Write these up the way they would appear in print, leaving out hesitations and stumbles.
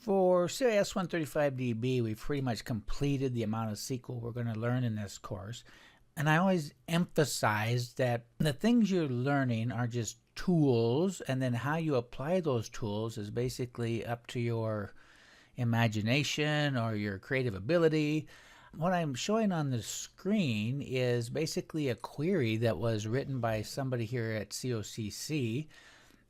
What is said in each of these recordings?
For CIS 135DB, we've pretty much completed the amount of SQL we're going to learn in this course. And I always emphasize that the things you're learning are just tools, and then how you apply those tools is basically up to your imagination or your creative ability. What I'm showing on the screen is basically a query that was written by somebody here at COCC,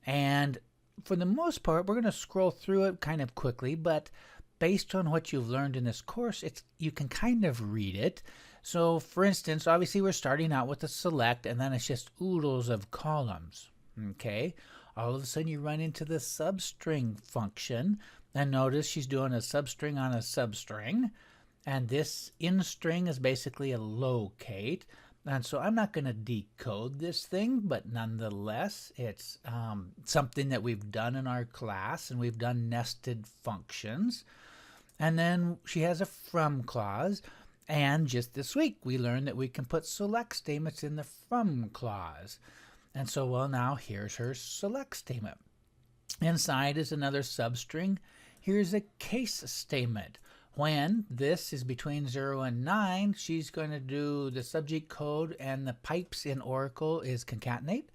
and for the most part we're going to scroll through it kind of quickly, but based on what you've learned in this course, you can kind of read it. So for instance, obviously we're starting out with a select, and then it's just oodles of columns. Okay, all of a sudden you run into the substring function, and notice she's doing a substring on a substring, and this in string is basically a locate. And so I'm not going to decode this thing, but nonetheless it's something that we've done in our class, and we've done nested functions. And then she has a from clause, and just this week we learned that we can put select statements in the from clause. And so, well, now here's her select statement. Inside is another substring. Here's a case statement. When this is between 0 and 9, she's going to do the subject code, and the pipes in Oracle is concatenate.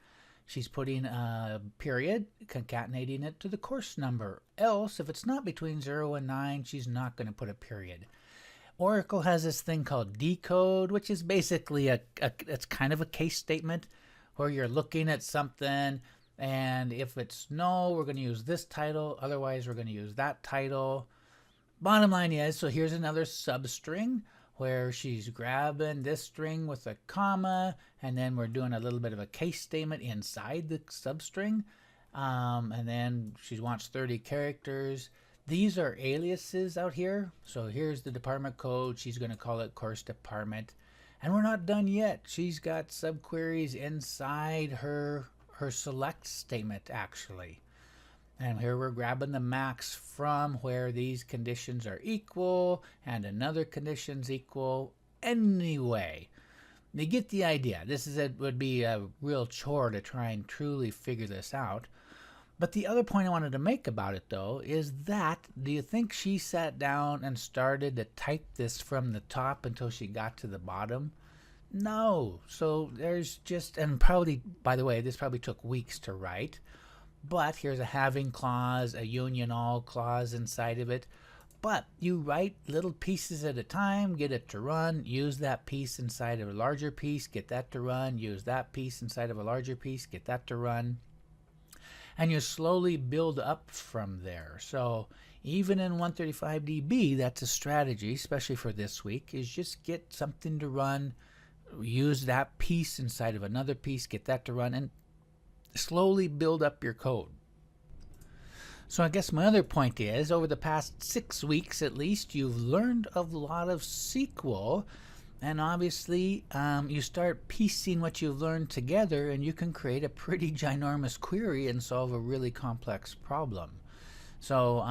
She's putting a period, concatenating it to the course number. Else, if it's not between 0 and 9, she's not going to put a period. Oracle has this thing called decode, which is basically it's kind of a case statement where you're looking at something, and if it's no, we're going to use this title, otherwise we're going to use that title. Bottom line is, so here's another substring where she's grabbing this string with a comma, and then we're doing a little bit of a case statement inside the substring, and then she wants 30 characters. These are aliases out here. So here's the department code. She's going to call it course department. And we're not done yet. She's got subqueries inside her select statement, actually. And here we're grabbing the max from where these conditions are equal and another condition's equal. Anyway, you get the idea. This would be a real chore to try and truly figure this out. But the other point I wanted to make about it, though, is that, do you think she sat down and started to type this from the top until she got to the bottom? No. So there's just, and probably, by the way, this probably took weeks to write. But here's a having clause, a union all clause inside of it. But you write little pieces at a time, get it to run, use that piece inside of a larger piece, get that to run, use that piece inside of a larger piece, get that to run. And you slowly build up from there. So even in 135DB, that's a strategy, especially for this week, is just get something to run, use that piece inside of another piece, get that to run, and slowly build up your code. So I guess my other point is, over the past 6 weeks at least, you've learned a lot of SQL. And obviously, you start piecing what you've learned together, and you can create a pretty ginormous query and solve a really complex problem. So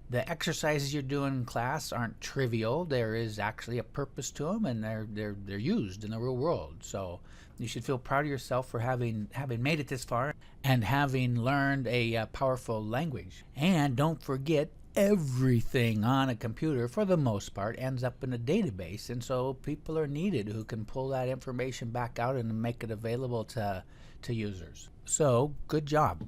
the exercises you're doing in class aren't trivial. There is actually a purpose to them, and they're used in the real world. So you should feel proud of yourself for having made it this far and having learned a powerful language. And don't forget, everything on a computer, for the most part, ends up in a database, and so people are needed who can pull that information back out and make it available to users. So good job.